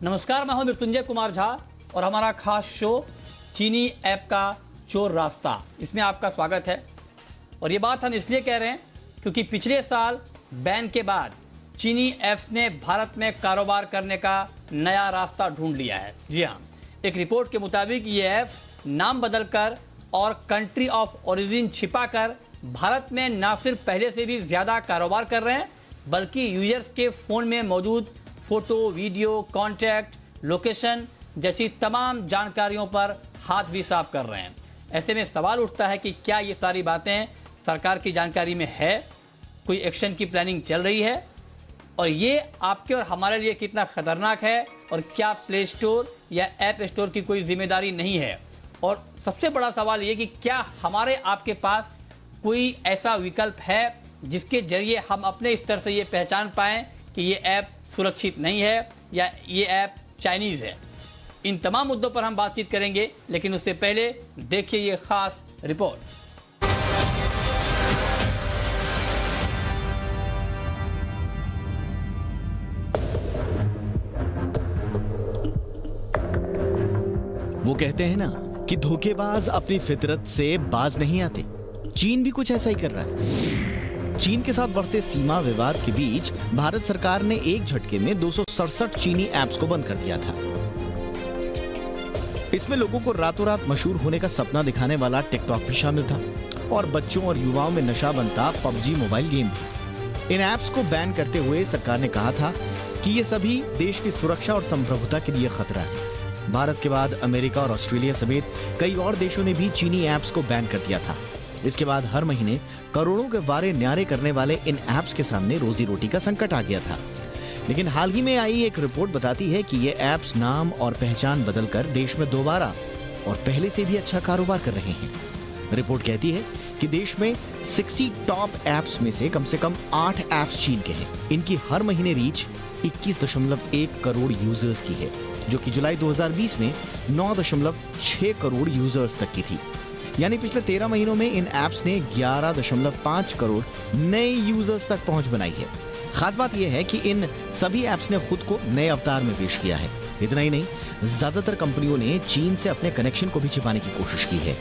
नमस्कार, मैं हूं मृत्युंजय कुमार झा और हमारा खास शो चीनी ऐप का चोर रास्ता, इसमें आपका स्वागत है। और ये बात हम इसलिए कह रहे हैं क्योंकि पिछले साल बैन के बाद चीनी ऐप्स ने भारत में कारोबार करने का नया रास्ता ढूंढ लिया है। जी हाँ, एक रिपोर्ट के मुताबिक ये ऐप्स नाम बदलकर और कंट्री ऑफ ओरिजिन छिपाकर भारत में न सिर्फ पहले से भी ज्यादा कारोबार कर रहे हैं, बल्कि यूजर्स के फोन में मौजूद फोटो, वीडियो, कॉन्टैक्ट, लोकेशन जैसी तमाम जानकारियों पर हाथ भी साफ कर रहे हैं। ऐसे में सवाल उठता है कि क्या ये सारी बातें सरकार की जानकारी में है, कोई एक्शन की प्लानिंग चल रही है, और ये आपके और हमारे लिए कितना खतरनाक है, और क्या प्ले स्टोर या ऐप स्टोर की कोई जिम्मेदारी नहीं है। और सबसे बड़ा सवाल ये कि क्या हमारे आपके पास कोई ऐसा विकल्प है जिसके जरिए हम अपने स्तर से ये पहचान पाएं कि ये ऐप सुरक्षित नहीं है या ये ऐप चाइनीज है। इन तमाम मुद्दों पर हम बातचीत करेंगे, लेकिन उससे पहले देखिए ये खास रिपोर्ट। वो कहते हैं ना कि धोखेबाज अपनी फितरत से बाज नहीं आते। चीन भी कुछ ऐसा ही कर रहा है। चीन के साथ बढ़ते सीमा विवाद के बीच भारत सरकार ने एक झटके में 267 चीनी ऐप्स को बंद कर दिया था। इसमें लोगों को रातों रात मशहूर होने का सपना दिखाने वाला टिकटॉक भी शामिल था, और बच्चों और युवाओं में नशा बनता पबजी मोबाइल गेम भी। इन ऐप्स को बैन करते हुए सरकार ने कहा था कि ये सभी देश की सुरक्षा और संप्रभुता के लिए खतरा है। भारत के बाद अमेरिका और ऑस्ट्रेलिया समेत कई और देशों ने भी चीनी ऐप्स को बैन कर दिया था। इसके बाद हर महीने करोड़ों के वारे न्यारे करने वाले इन ऐप्स के सामने रोजी रोटी का संकट आ गया था। लेकिन हाल ही में आई एक रिपोर्ट बताती है कि ये ऐप्स नाम और पहचान बदलकर देश में दोबारा और पहले से भी अच्छा कारोबार कर रहे हैं। रिपोर्ट कहती है कि देश में 60 टॉप ऐप्स में से कम 8 ऐप्स चीन के हैं। इनकी हर महीने रीच 21.1 करोड़ यूजर्स की है, जो कि जुलाई 2020 में 9.6 करोड़ यूजर्स तक की थी। यानी पिछले 13 महीनों में इन ऐप्स ने 11.5 करोड़ नए यूजर्स तक पहुंच बनाई है। खास बात यह है कि इन सभी ऐप्स ने खुद को नए अवतार में पेश किया है। इतना ही नहीं, ज्यादातर कंपनियों ने चीन से अपने कनेक्शन को भी छिपाने की कोशिश की है।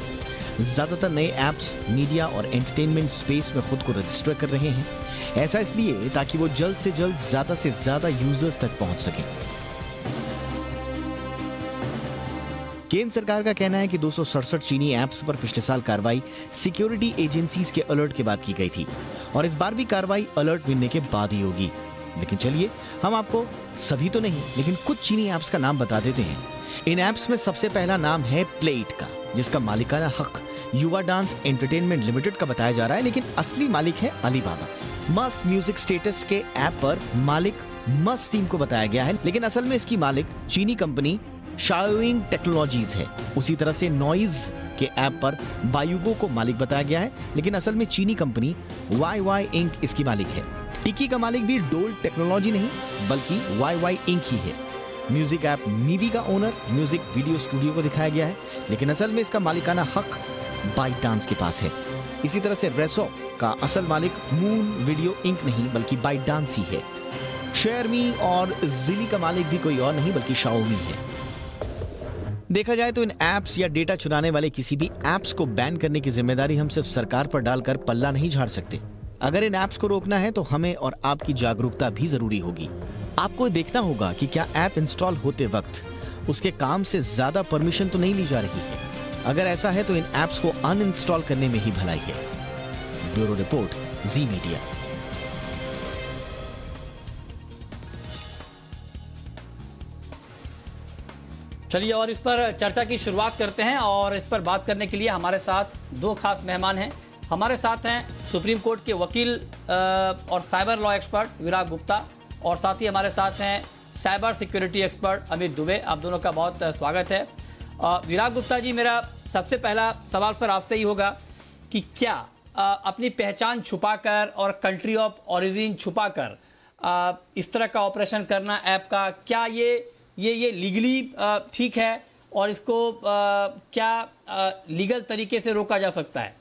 ज्यादातर नए ऐप्स मीडिया और एंटरटेनमेंट स्पेस में खुद को रजिस्टर कर रहे हैं। ऐसा इसलिए ताकि वो जल्द से ज्यादा यूजर्स तक पहुंच सकें। केंद्र सरकार का कहना है कि 267 चीनी ऐप्स पर पिछले साल कार्रवाई सिक्योरिटी एजेंसीज के अलर्ट के बाद की गई थी, और इस बार भी कार्रवाई अलर्ट मिलने के बाद ही होगी। लेकिन चलिए, हम आपको सभी तो नहीं लेकिन कुछ चीनी ऐप्स का नाम बता देते हैं। इन ऐप्स में सबसे पहला नाम है प्लेट का, जिसका मालिकाना हक युवा डांस एंटरटेनमेंट लिमिटेड का बताया जा रहा है, लेकिन असली मालिक है अलीबाबा। मस्त म्यूजिक स्टेटस के ऐप पर मालिक मस्त टीम को बताया गया है, लेकिन असल में इसकी मालिक चीनी कंपनी शाओइंग टेक्नोलॉजीज है। उसी तरह से नॉइज के ऐप पर बायुगो को मालिक बताया गया है, लेकिन असल में चीनी कंपनी वाई इंक इसकी मालिक है। टिकी का मालिक भी डोल टेक्नोलॉजी नहीं बल्कि वाई इंक ही है। म्यूजिक ऐप मीवी का ओनर म्यूजिक वीडियो स्टूडियो को दिखाया गया है, लेकिन असल में इसका मालिकाना हक बाइट डांस के पास है। इसी तरह से रेसो का असल मालिक मून वीडियो इंक नहीं बल्कि बाइट डांस ही है। शेयरमी और जिली का मालिक भी कोई और नहीं बल्कि शाओमी है। देखा जाए तो इन ऐप्स या डेटा चुराने वाले किसी भी ऐप्स को बैन करने की जिम्मेदारी हम सिर्फ सरकार पर डालकर पल्ला नहीं झाड़ सकते। अगर इन ऐप्स को रोकना है तो हमें और आपकी जागरूकता भी जरूरी होगी। आपको देखना होगा कि क्या ऐप इंस्टॉल होते वक्त उसके काम से ज्यादा परमिशन तो नहीं ली जा रही है। अगर ऐसा है तो इन ऐप्स को अनइंस्टॉल करने में ही भलाई है। ब्यूरो रिपोर्ट, जी मीडिया। चलिए और इस पर चर्चा की शुरुआत करते हैं, और इस पर बात करने के लिए हमारे साथ दो खास मेहमान हैं। हमारे साथ हैं सुप्रीम कोर्ट के वकील और साइबर लॉ एक्सपर्ट विराग गुप्ता, और साथ ही हमारे साथ हैं cyber security expert Amit Dubey. आप दोनों का बहुत स्वागत है। विराग गुप्ता जी, मेरा सबसे पहला सवाल सर आपसे ही होगा कि क्या अपनी पहचान छुपाकर और कंट्री ऑफ ओरिजिन छुपाकर इस तरह का ऑपरेशन करना ऐप का, क्या ये लीगली ठीक है, और इसको क्या लीगल तरीके से रोका जा सकता है?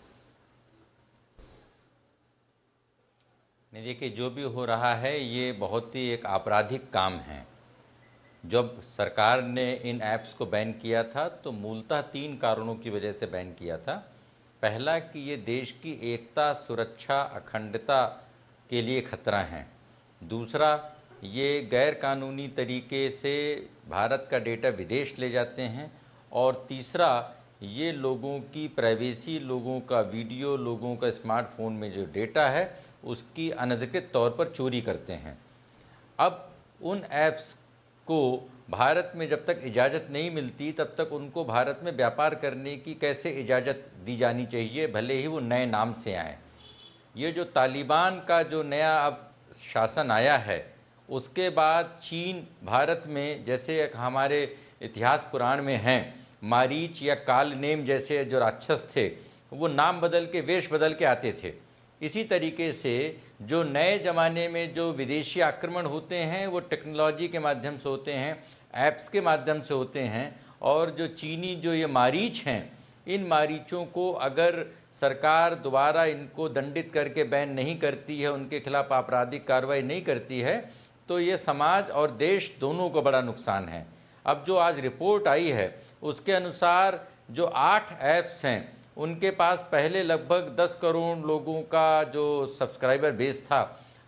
नहीं, देखिए, जो भी हो रहा है ये बहुत ही एक आपराधिक काम है। जब सरकार ने इन ऐप्स को बैन किया था तो मूलतः 3 कारणों की वजह से बैन किया था। पहला कि ये देश की एकता, सुरक्षा, अखंडता के लिए खतरा हैं। दूसरा, ये गैर कानूनी तरीके से भारत का डेटा विदेश ले जाते हैं। और तीसरा, ये लोगों की प्राइवेसी, लोगों का वीडियो, लोगों का स्मार्टफोन में जो डेटा है उसकी अनधिकृत तौर पर चोरी करते हैं। अब उन ऐप्स को भारत में जब तक इजाज़त नहीं मिलती तब तक उनको भारत में व्यापार करने की कैसे इजाज़त दी जानी चाहिए, भले ही वो नए नाम से आएँ। ये जो तालिबान का जो नया अब शासन आया है उसके बाद चीन भारत में, जैसे एक हमारे इतिहास पुराण में हैं, मारीच या काल नेम जैसे जो राक्षस थे वो नाम बदल के, वेश बदल के आते थे। इसी तरीके से जो नए ज़माने में जो विदेशी आक्रमण होते हैं वो टेक्नोलॉजी के माध्यम से होते हैं, ऐप्स के माध्यम से होते हैं। और जो चीनी जो ये मारीच हैं, इन मारीचों को अगर सरकार दोबारा इनको दंडित करके बैन नहीं करती है, उनके खिलाफ आपराधिक कार्रवाई नहीं करती है, तो ये समाज और देश दोनों को बड़ा नुकसान है। अब जो आज रिपोर्ट आई है उसके अनुसार जो 8 ऐप्स हैं उनके पास पहले लगभग 10 करोड़ लोगों का जो सब्सक्राइबर बेस था,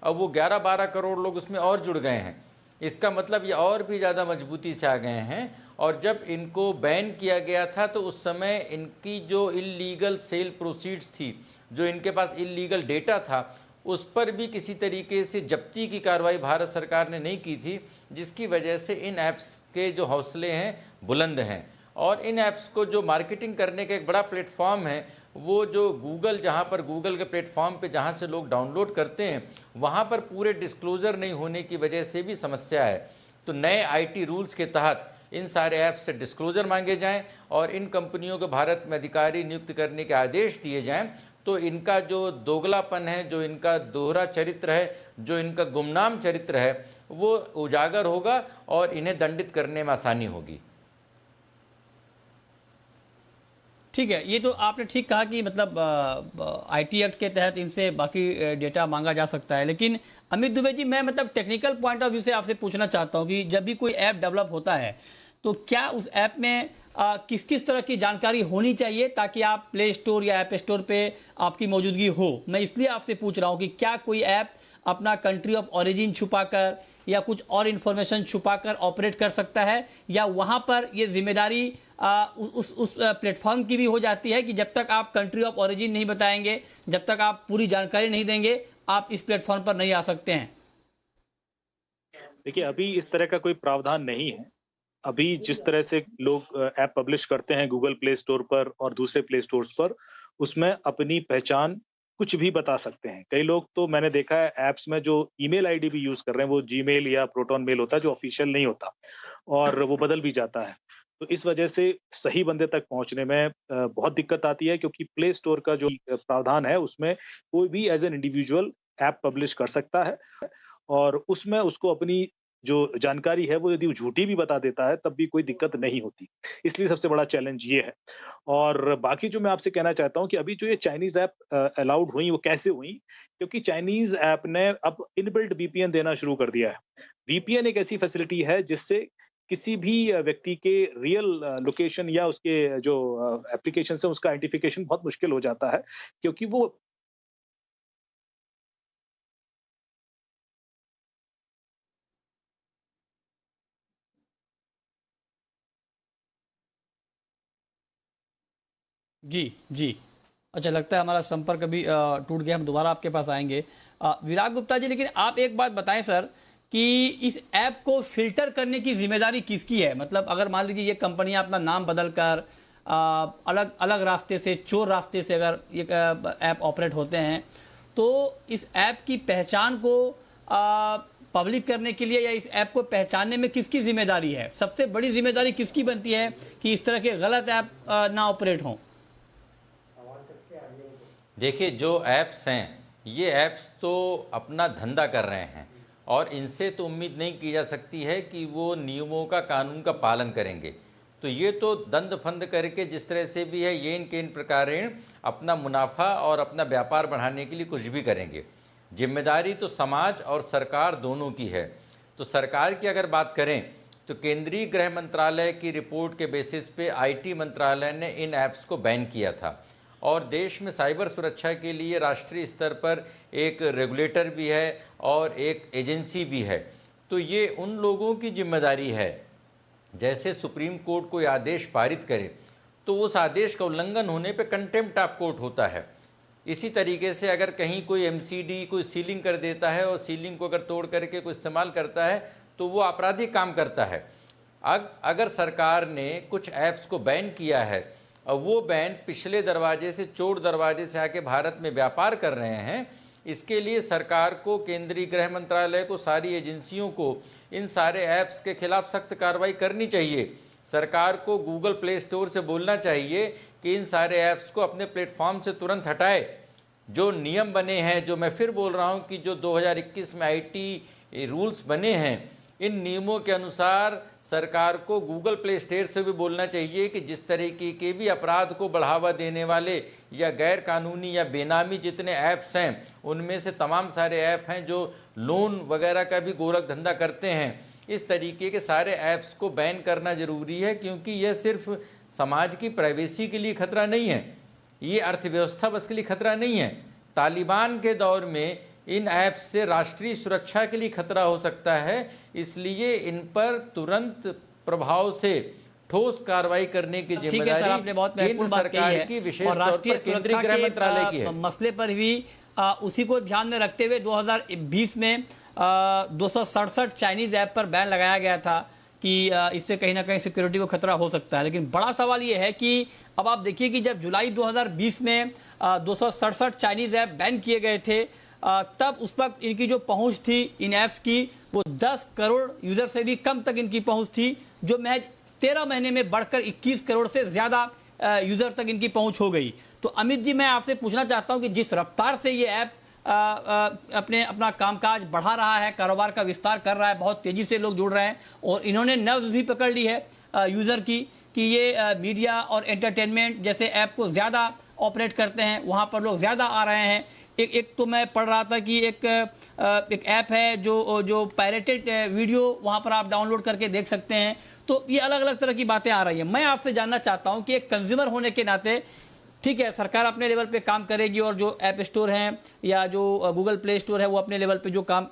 अब वो 11-12 करोड़ लोग उसमें और जुड़ गए हैं। इसका मतलब ये और भी ज़्यादा मजबूती से आ गए हैं। और जब इनको बैन किया गया था तो उस समय इनकी जो इल्लीगल सेल प्रोसीड्स थी, जो इनके पास इल्लीगल डेटा था, उस पर भी किसी तरीके से जब्ती की कार्रवाई भारत सरकार ने नहीं की थी, जिसकी वजह से इन ऐप्स के जो हौसले हैं बुलंद हैं। और इन ऐप्स को जो मार्केटिंग करने का एक बड़ा प्लेटफॉर्म है, वो जो गूगल, जहाँ पर गूगल के प्लेटफॉर्म पे जहाँ से लोग डाउनलोड करते हैं वहाँ पर पूरे डिस्क्लोज़र नहीं होने की वजह से भी समस्या है। तो नए आईटी रूल्स के तहत इन सारे ऐप्स से डिस्क्लोज़र मांगे जाएं और इन कंपनियों को भारत में अधिकारी नियुक्त करने के आदेश दिए जाएं, तो इनका जो दोगलापन है, जो इनका दोहरा चरित्र है, जो इनका गुमनाम चरित्र है, वो उजागर होगा और इन्हें दंडित करने में आसानी होगी। ठीक है, ये तो आपने ठीक कहा कि मतलब आईटी एक्ट के तहत इनसे बाकी डेटा मांगा जा सकता है। लेकिन अमित दुबे जी, मैं मतलब टेक्निकल पॉइंट ऑफ व्यू से आपसे पूछना चाहता हूं कि जब भी कोई ऐप डेवलप होता है तो क्या उस ऐप में किस किस तरह की जानकारी होनी चाहिए ताकि आप प्ले स्टोर या ऐप स्टोर पे आपकी मौजूदगी हो? मैं इसलिए आपसे पूछ रहा हूं कि क्या कोई ऐप अपना कंट्री ऑफ ओरिजिन छुपाकर या कुछ और इंफॉर्मेशन छुपाकर ऑपरेट कर सकता है, या वहां पर ये जिम्मेदारी उस प्लेटफॉर्म की भी हो जाती है कि जब तक आप कंट्री ऑफ ओरिजिन नहीं बताएंगे, जब तक आप पूरी जानकारी नहीं देंगे, आप इस प्लेटफॉर्म पर नहीं आ सकते हैं? देखिए, अभी इस तरह का कोई प्रावधान नहीं है। अभी जिस तरह से लोग ऐप पब्लिश करते हैं गूगल प्ले स्टोर पर और दूसरे प्ले स्टोर्स पर, उसमें अपनी पहचान कुछ भी बता सकते हैं। कई लोग तो मैंने देखा है ऐप्स में जो ईमेल आईडी भी यूज़ कर रहे हैं, वो जीमेल या प्रोटॉन मेल होता है जो ऑफ़िशियल नहीं होता और वो बदल भी जाता है। तो इस वजह से सही बंदे तक पहुँचने में बहुत दिक्कत आती है, क्योंकि प्ले स्टोर का जो प्रावधान है उसमें कोई भी as an individual app publish कर सकता है और उसमें उसको अपनी जो जानकारी है वो यदि वो झूठी भी बता देता है तब भी कोई दिक्कत नहीं होती। इसलिए सबसे बड़ा चैलेंज ये है। और बाकी जो मैं आपसे कहना चाहता हूँ कि अभी जो ये चाइनीज़ ऐप अलाउड हुई वो कैसे हुई? क्योंकि चाइनीज़ ऐप ने अब इनबिल्ट वीपीएन देना शुरू कर दिया है। वीपीएन एक ऐसी फैसिलिटी है जिससे किसी भी व्यक्ति के रियल लोकेशन या उसके जो एप्लीकेशंस है उसका आइडेंटिफिकेशन बहुत मुश्किल हो जाता है, क्योंकि वो जी, जी। अच्छा, लगता है हमारा संपर्क अभी टूट गया। हम दोबारा आपके पास आएंगे। विराग गुप्ता जी, लेकिन आप एक बात बताएं सर कि इस ऐप को फिल्टर करने की जिम्मेदारी किसकी है? मतलब अगर मान लीजिए ये कंपनियां अपना नाम बदलकर अलग अलग रास्ते से, चोर रास्ते से अगर ये ऐप ऑपरेट होते हैं, तो इस ऐप की पहचान को पब्लिक करने के लिए या इस ऐप को पहचानने में किसकी जिम्मेदारी है? सबसे बड़ी जिम्मेदारी किसकी बनती है कि इस तरह के गलत ऐप ना ऑपरेट हों? देखिए, जो ऐप्स हैं ये ऐप्स तो अपना धंधा कर रहे हैं और इनसे तो उम्मीद नहीं की जा सकती है कि वो नियमों का, कानून का पालन करेंगे। तो ये तो दंड फंद करके जिस तरह से भी है येन केन प्रकारेण अपना मुनाफा और अपना व्यापार बढ़ाने के लिए कुछ भी करेंगे। जिम्मेदारी तो समाज और सरकार दोनों की है। तो सरकार की अगर बात करें तो केंद्रीय गृह मंत्रालय की रिपोर्ट के बेसिस पे आईटी मंत्रालय ने इन ऐप्स को बैन किया था। और देश में साइबर सुरक्षा के लिए राष्ट्रीय स्तर पर एक रेगुलेटर भी है और एक एजेंसी भी है। तो ये उन लोगों की जिम्मेदारी है, जैसे सुप्रीम कोर्ट कोई आदेश पारित करे तो उस आदेश का उल्लंघन होने पे कंटेम्प्ट ऑफ कोर्ट होता है। इसी तरीके से अगर कहीं कोई एमसीडी कोई सीलिंग कर देता है और सीलिंग को अगर तोड़ करके कोई इस्तेमाल करता है तो वो आपराधिक काम करता है। अगर सरकार ने कुछ ऐप्स को बैन किया है और वो बैन पिछले दरवाजे से चोर दरवाजे से आके भारत में व्यापार कर रहे हैं, इसके लिए सरकार को, केंद्रीय गृह मंत्रालय को, सारी एजेंसियों को इन सारे ऐप्स के खिलाफ सख्त कार्रवाई करनी चाहिए। सरकार को गूगल प्ले स्टोर से बोलना चाहिए कि इन सारे ऐप्स को अपने प्लेटफॉर्म से तुरंत हटाए। जो नियम बने हैं, जो मैं फिर बोल रहा हूं कि जो 2021 में आईटी रूल्स बने हैं, इन नियमों के अनुसार सरकार को गूगल प्ले स्टोर से भी बोलना चाहिए कि जिस तरीके के भी अपराध को बढ़ावा देने वाले या गैर कानूनी या बेनामी जितने ऐप्स हैं, उनमें से तमाम सारे ऐप हैं जो लोन वगैरह का भी गोरख धंधा करते हैं, इस तरीके के सारे ऐप्स को बैन करना ज़रूरी है। क्योंकि यह सिर्फ समाज की प्राइवेसी के लिए खतरा नहीं है, ये अर्थव्यवस्था बस के लिए खतरा नहीं है। तालिबान के दौर में इन ऐप्स से राष्ट्रीय सुरक्षा के लिए खतरा हो सकता है, इसलिए इन पर तुरंत प्रभाव से ठोस कार्रवाई करने की जिम्मेदारी केंद्र सरकार की, विशेष तौर पर केंद्रीय गृह मंत्रालय की है। मसले पर भी उसी को ध्यान में रखते हुए 2020 में 267 चाइनीज ऐप पर बैन लगाया गया था कि इससे कहीं ना कहीं सिक्योरिटी को खतरा हो सकता है। लेकिन बड़ा सवाल यह है कि अब आप देखिए कि जब जुलाई 2020 में 267 चाइनीज ऐप बैन किए गए थे, तब उस वक्त इनकी जो पहुंच थी इन ऐप्स की वो 10 करोड़ यूजर से भी कम तक इनकी पहुंच थी, जो महज 13 महीने में बढ़कर 21 करोड़ से ज्यादा यूजर तक इनकी पहुंच हो गई। तो अमित जी, मैं आपसे पूछना चाहता हूं कि जिस रफ्तार से ये ऐप अपना कामकाज बढ़ा रहा है, कारोबार का विस्तार कर रहा है, बहुत तेजी से लोग जुड़ रहे हैं और इन्होंने नब्ज भी पकड़ ली है यूजर की कि ये मीडिया और एंटरटेनमेंट जैसे ऐप को ज्यादा ऑपरेट करते हैं, वहां पर लोग ज्यादा आ रहे हैं। एक तो मैं पढ़ रहा था कि एक ऐप है जो पायरेटेड वीडियो वहां पर आप डाउनलोड करके देख सकते हैं। तो ये अलग अलग तरह की बातें आ रही हैं। मैं आपसे जानना चाहता हूं कि एक कंज्यूमर होने के नाते, ठीक है, सरकार अपने लेवल पे काम करेगी और जो ऐप स्टोर हैं या जो गूगल प्ले स्टोर है वो अपने लेवल पे जो काम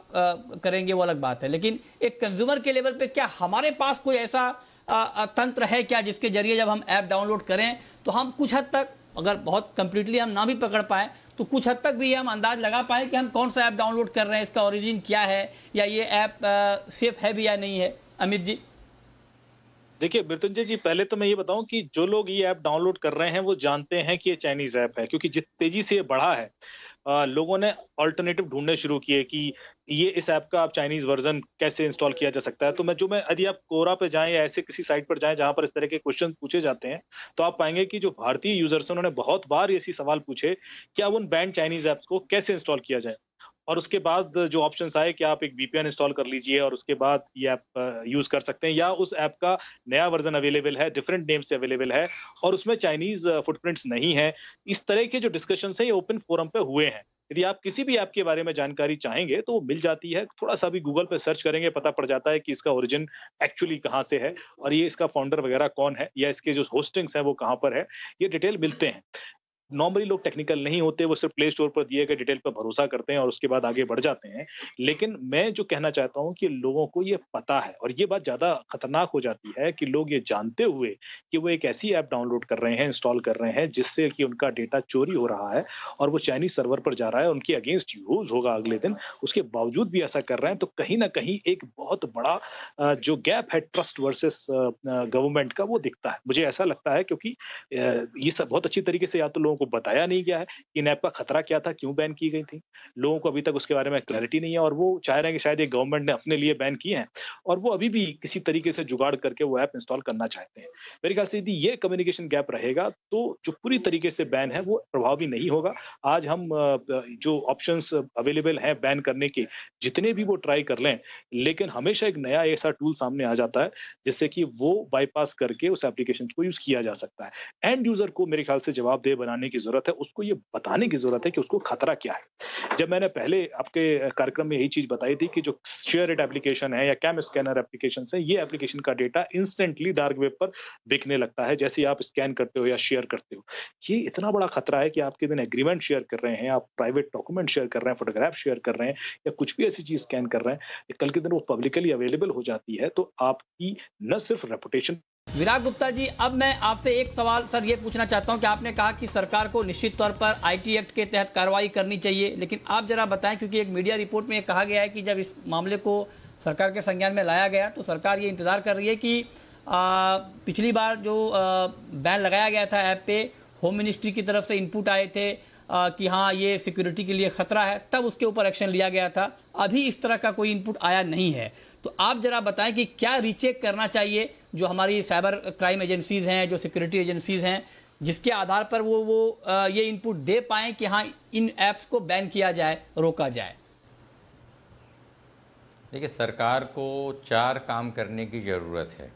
करेंगे वो अलग बात है, लेकिन एक कंज्यूमर के लेवल पे क्या हमारे पास कोई ऐसा तंत्र है क्या जिसके जरिए जब हम ऐप डाउनलोड करें तो हम कुछ हद तक, अगर बहुत कंप्लीटली हम ना भी पकड़ पाए तो कुछ हद तक भी हम अंदाज लगा पाए कि हम कौन सा ऐप डाउनलोड कर रहे हैं, इसका ओरिजिन क्या है, या ये ऐप सेफ है भी या नहीं है? अमित जी। देखिए मृत्युंजय जी, पहले तो मैं ये बताऊं कि जो लोग ये ऐप डाउनलोड कर रहे हैं वो जानते हैं कि ये चाइनीज ऐप है, क्योंकि जिस तेजी से ये बढ़ा है लोगों ने अल्टरनेटिव ढूंढने शुरू किए कि ये इस ऐप का आप चाइनीज वर्जन कैसे इंस्टॉल किया जा सकता है। तो यदि आप कोरा पे जाएं या ऐसे किसी साइट पर जाएं जहां पर इस तरह के क्वेश्चन पूछे जाते हैं, तो आप पाएंगे कि जो भारतीय यूजर्स हैं उन्होंने बहुत बार ऐसी सवाल पूछे कि अब उन बैंड चाइनीज ऐप्स को कैसे इंस्टॉल किया जाए। और उसके बाद जो ऑप्शंस आए कि आप एक वीपीएन इंस्टॉल कर लीजिए और उसके बाद ये ऐप यूज कर सकते हैं, या उस ऐप का नया वर्जन अवेलेबल है, डिफरेंट नेम से अवेलेबल है और उसमें चाइनीज फुटप्रिंट्स नहीं है। इस तरह के जो डिस्कशंस हैं ये ओपन फोरम पे हुए हैं। यदि आप किसी भी ऐप के बारे में जानकारी चाहेंगे तो वो मिल जाती है, थोड़ा सा भी गूगल पे सर्च करेंगे पता पड़ जाता है कि इसका ओरिजिन एक्चुअली कहाँ से है और ये इसका फाउंडर वगैरह कौन है या इसके जो होस्टिंग्स हैं वो कहाँ पर है, ये डिटेल मिलते हैं। नॉर्मली लोग टेक्निकल नहीं होते, वो सिर्फ प्ले स्टोर पर दिए गए डिटेल पर भरोसा करते हैं और उसके बाद आगे बढ़ जाते हैं। लेकिन मैं जो कहना चाहता हूं कि लोगों को ये पता है, और ये बात ज्यादा खतरनाक हो जाती है कि लोग ये जानते हुए कि वो एक ऐसी ऐप डाउनलोड कर रहे हैं, इंस्टॉल कर रहे हैं जिससे कि उनका डेटा चोरी हो रहा है और वो चाइनीज सर्वर पर जा रहा है, उनके अगेंस्ट यूज होगा अगले दिन, उसके बावजूद भी ऐसा कर रहे हैं, तो कहीं ना कहीं एक बहुत बड़ा जो गैप है ट्रस्ट वर्सेस गवर्नमेंट का, वो दिखता है। मुझे ऐसा लगता है क्योंकि ये सब बहुत अच्छी तरीके से या तो लोगों को बताया नहीं गया है कि इन ऐप का खतरा क्या था, क्यों बैन की गई थी, लोगों को अभी तक उसके बारे में क्लैरिटी नहीं है और वो चाह रहे हैं कि शायद ये गवर्नमेंट ने अपने लिए बैन किए हैं और वो अभी भी किसी तरीके से जुगाड़ करके वो ऐप इंस्टॉल करना चाहते हैं। मेरे ख्याल से यदि ये कम्युनिकेशन गैप रहेगा तो जो पूरी तरीके से बैन है वो प्रभावी नहीं होगा। आज हम जो ऑप्शंस अवेलेबल हैं बैन करने के, जितने भी वो ट्राई कर लें, लेकिन हमेशा एक नया ऐसा टूल सामने आ जाता है जिससे कि वो बाईपास करके उस एप्लीकेशन को यूज किया जा सकता है। एंड यूजर को मेरे ख्याल से जवाबदेह बनाने होने की जरूरत है, उसको ये बताने की जरूरत है कि उसको खतरा क्या है। जब मैंने पहले आपके कार्यक्रम में यही चीज बताई थी कि जो शेयर इट एप्लीकेशन है या कैम स्कैनर एप्लीकेशन है, ये एप्लीकेशन का डेटा इंस्टेंटली डार्क वेब पर बिकने लगता है जैसे आप स्कैन करते हो या शेयर करते हो। ये इतना बड़ा खतरा है कि आपके दिन एग्रीमेंट शेयर कर रहे हैं, आप प्राइवेट डॉक्यूमेंट शेयर कर रहे हैं, फोटोग्राफ शेयर कर रहे हैं या कुछ भी ऐसी चीज स्कैन कर रहे हैं, कल के दिन वो पब्लिकली अवेलेबल हो जाती है तो आपकी न सिर्फ रेपुटेशन। विराग गुप्ता जी, अब मैं आपसे एक सवाल सर ये पूछना चाहता हूं कि आपने कहा कि सरकार को निश्चित तौर पर आईटी एक्ट के तहत कार्रवाई करनी चाहिए, लेकिन आप जरा बताएं, क्योंकि एक मीडिया रिपोर्ट में ये कहा गया है कि जब इस मामले को सरकार के संज्ञान में लाया गया तो सरकार ये इंतजार कर रही है कि पिछली बार जो बैन लगाया गया था ऐप पे, होम मिनिस्ट्री की तरफ से इनपुट आए थे कि हाँ ये सिक्योरिटी के लिए खतरा है, तब उसके ऊपर एक्शन लिया गया था। अभी इस तरह का कोई इनपुट आया नहीं है, तो आप जरा बताएं कि क्या रीचेक करना चाहिए जो हमारी साइबर क्राइम एजेंसीज हैं, जो सिक्योरिटी एजेंसीज हैं, जिसके आधार पर वो ये इनपुट दे पाएं कि हाँ इन ऐप्स को बैन किया जाए, रोका जाए। देखिए, सरकार को 4 काम करने की ज़रूरत है।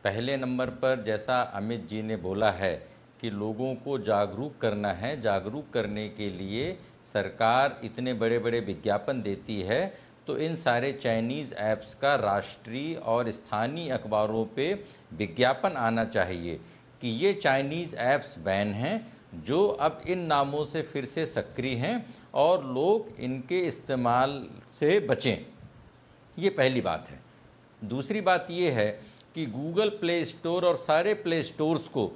पहले नंबर पर जैसा अमित जी ने बोला है कि लोगों को जागरूक करना है। जागरूक करने के लिए सरकार इतने बड़े बड़े विज्ञापन देती है, तो इन सारे चाइनीज़ ऐप्स का राष्ट्रीय और स्थानीय अखबारों पे विज्ञापन आना चाहिए कि ये चाइनीज़ ऐप्स बैन हैं, जो अब इन नामों से फिर से सक्रिय हैं और लोग इनके इस्तेमाल से बचें। ये पहली बात है। दूसरी बात ये है कि गूगल प्ले स्टोर और सारे प्ले स्टोर्स को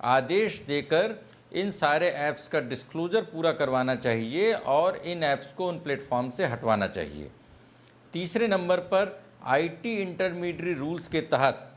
आदेश देकर इन सारे ऐप्स का डिस्क्लोजर पूरा करवाना चाहिए और इन ऐप्स को उन प्लेटफॉर्म से हटवाना चाहिए। तीसरे नंबर पर आईटी इंटरमीडिएट रूल्स के तहत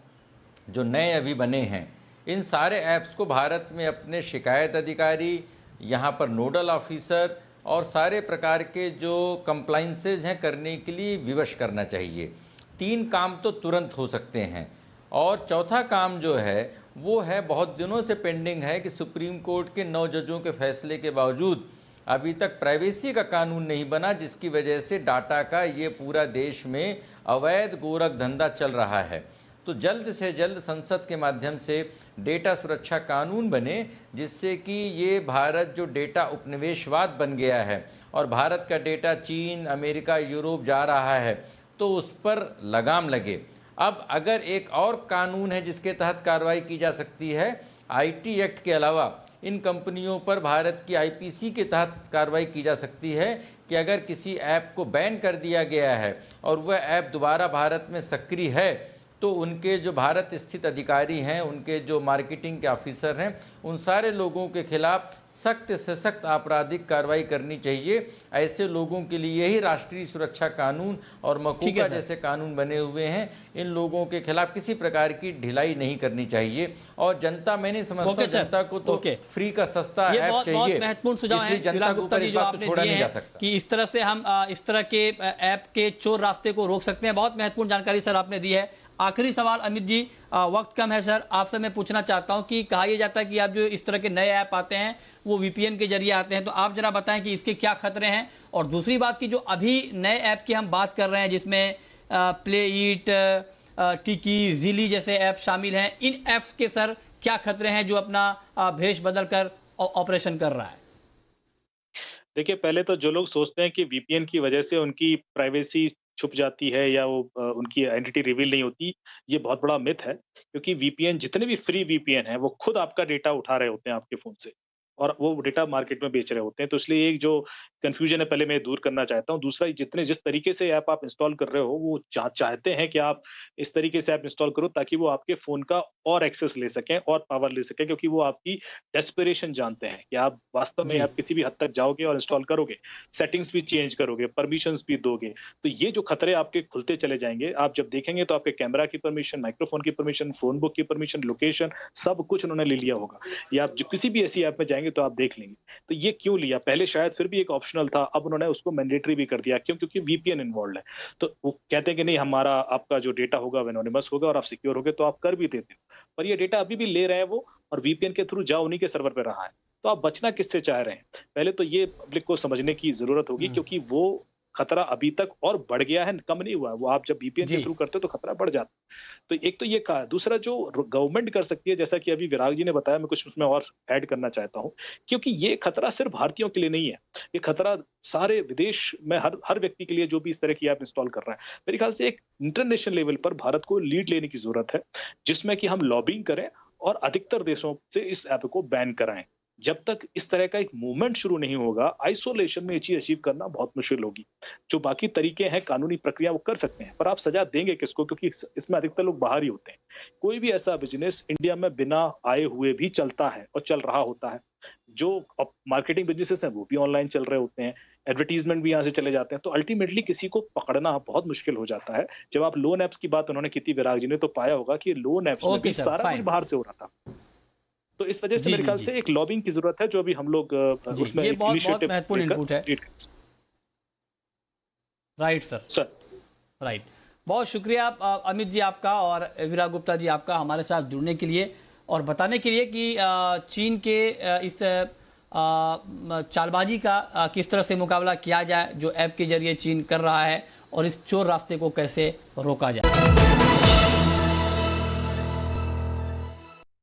जो नए अभी बने हैं, इन सारे ऐप्स को भारत में अपने शिकायत अधिकारी, यहाँ पर नोडल ऑफिसर और सारे प्रकार के जो कंप्लाइंसेज हैं करने के लिए विवश करना चाहिए। 3 काम तो तुरंत हो सकते हैं। और चौथा काम जो है वो है, बहुत दिनों से पेंडिंग है कि सुप्रीम कोर्ट के 9 जजों के फैसले के बावजूद अभी तक प्राइवेसी का कानून नहीं बना, जिसकी वजह से डाटा का ये पूरा देश में अवैध गोरख धंधा चल रहा है। तो जल्द से जल्द संसद के माध्यम से डेटा सुरक्षा कानून बने, जिससे कि ये भारत जो डेटा उपनिवेशवाद बन गया है और भारत का डेटा चीन, अमेरिका, यूरोप जा रहा है, तो उस पर लगाम लगे। अब अगर एक और कानून है जिसके तहत कार्रवाई की जा सकती है, आईटी एक्ट के अलावा इन कंपनियों पर भारत की आईपीसी के तहत कार्रवाई की जा सकती है कि अगर किसी ऐप को बैन कर दिया गया है और वह ऐप दोबारा भारत में सक्रिय है, तो उनके जो भारत स्थित अधिकारी हैं, उनके जो मार्केटिंग के ऑफिसर हैं, उन सारे लोगों के खिलाफ सख्त से सख्त आपराधिक कार्रवाई करनी चाहिए। ऐसे लोगों के लिए ही राष्ट्रीय सुरक्षा कानून और मकूका जैसे कानून बने हुए हैं। इन लोगों के खिलाफ किसी प्रकार की ढिलाई नहीं करनी चाहिए। और जनता, मैं नहीं समझता जनता को तो फ्री का सस्ता ऐप चाहिए। महत्वपूर्ण सुझाव है जनता को ऊपर इस बात को छोड़ा नहीं जा सकता कि इस तरह से हम इस तरह के ऐप के चोर रास्ते को रोक सकते हैं। बहुत महत्वपूर्ण जानकारी सर आपने दी है। आखिरी सवाल अमित जी, वक्त कम है सर, आपसे मैं पूछना चाहता हूं कि कहा यह जाता है कि आप जो इस तरह के नए ऐप आते हैं वो वीपीएन के जरिए आते हैं, तो आप जरा बताएं कि इसके क्या खतरे हैं। और दूसरी बात की जो अभी नए ऐप की हम बात कर रहे हैं, जिसमें प्ले ईट, टिकी, जिली जैसे ऐप शामिल हैं, इन ऐप्स के सर क्या खतरे हैं जो अपना भेष बदल कर ऑपरेशन कर रहा है? देखिए, पहले तो जो लोग सोचते हैं कि वीपीएन की वजह से उनकी प्राइवेसी छुप जाती है या वो उनकी आइडेंटिटी रिवील नहीं होती, ये बहुत बड़ा मिथ है। क्योंकि वीपीएन, जितने भी फ्री वीपीएन हैं, वो खुद आपका डेटा उठा रहे होते हैं आपके फ़ोन से और वो डेटा मार्केट में बेच रहे होते हैं। तो इसलिए एक जो कन्फ्यूजन है, पहले मैं दूर करना चाहता हूँ। दूसरा, जिस तरीके से ऐप आप इंस्टॉल कर रहे हो, वो चाहते हैं कि आप इस तरीके से ऐप इंस्टॉल करो ताकि वो आपके फ़ोन का और एक्सेस ले सकें और पावर ले सकें, क्योंकि वो आपकी डेस्परेशन जानते हैं कि आप वास्तव में आप किसी भी हद तक जाओगे और इंस्टॉल करोगे, सेटिंग्स भी चेंज करोगे, परमिशंस भी दोगे, तो ये जो खतरे आपके खुलते चले जाएंगे। आप जब देखेंगे तो आपके कैमरा की परमिशन, माइक्रोफोन की परमिशन, फोन बुक की परमिशन, लोकेशन, सब कुछ उन्होंने ले लिया होगा। या आप जो किसी भी ऐसी ऐप में जाएंगे तो आप देख लेंगे। तो ये क्यों लिया? पहले शायद फिर भी एक ऑप्शनल था, अब उन्होंने उसको मैंडेटरी भी कर दिया। क्यों? क्योंकि वीपीएन इन्वॉल्व है। तो वो कहते हैं कि नहीं, हमारा आपका जो डेटा होगा वो एनोनिमस होगा और आप सिक्योर होगे, तो आप कर भी देते हो। पर ये डेटा अभी भी ले रहे हैं वो, और वीपीएन के थ्रू जा उन्हीं के सर्वर पे रहा है। तो आप बचना किससे चाह रहे हैं? पहले तो ये पब्लिक को समझने की जरूरत होगी, क्योंकि वो खतरा अभी तक और बढ़ गया है, कम नहीं हुआ है। वो आप जब VPN के जी। थ्रू करते हो तो खतरा बढ़ जाता है। तो एक तो ये कहा, दूसरा जो गवर्नमेंट कर सकती है, जैसा कि अभी विराग जी ने बताया, मैं कुछ उसमें और ऐड करना चाहता हूँ, क्योंकि ये खतरा सिर्फ भारतीयों के लिए नहीं है, ये खतरा सारे विदेश में हर व्यक्ति के लिए जो भी इस तरह की ऐप इंस्टॉल कर रहा है। मेरे ख्याल से एक इंटरनेशनल लेवल पर भारत को लीड लेने की जरूरत है, जिसमें कि हम लॉबिंग करें और अधिकतर देशों से इस ऐप को बैन कराएं। जब तक इस तरह का एक मूवमेंट शुरू नहीं होगा, आइसोलेशन में ये चीज अचीव करना बहुत मुश्किल होगी। जो बाकी तरीके हैं, कानूनी प्रक्रिया, वो कर सकते हैं, पर आप सजा देंगे किसको? क्योंकि इसमें अधिकतर लोग बाहर ही होते हैं। कोई भी ऐसा बिजनेस इंडिया में बिना आए हुए भी चलता है और चल रहा होता है। जो मार्केटिंग बिजनेसेस हैं वो भी ऑनलाइन चल रहे होते हैं, एडवर्टीजमेंट भी यहाँ से चले जाते हैं, तो अल्टीमेटली किसी को पकड़ना बहुत मुश्किल हो जाता है। जब आप लोन ऐप्स की बात उन्होंने की थी विराग जी ने, तो पाया होगा कि लोन ऐप्स में ओके भी सर, सारा कुछ फाइन। बाहर से हो रहा था। तो इस वजह से जी, मेरे जी, ख्याल जी। से एक लॉबिंग की जरूरत है, जो अभी हम लोग जी, उसमें ये एक बहुत इनिशिएटिव महत्वपूर्ण लेकर इनपुट है। लीड करें। Right sir, sir, right. बहुत शुक्रिया अमित जी आपका और विराग गुप्ता जी आपका हमारे साथ जुड़ने के लिए और बताने के लिए कि चीन के इस चालबाजी का किस तरह से मुकाबला किया जाए जो ऐप के जरिए चीन कर रहा है और इस चोर रास्ते को कैसे रोका जाए।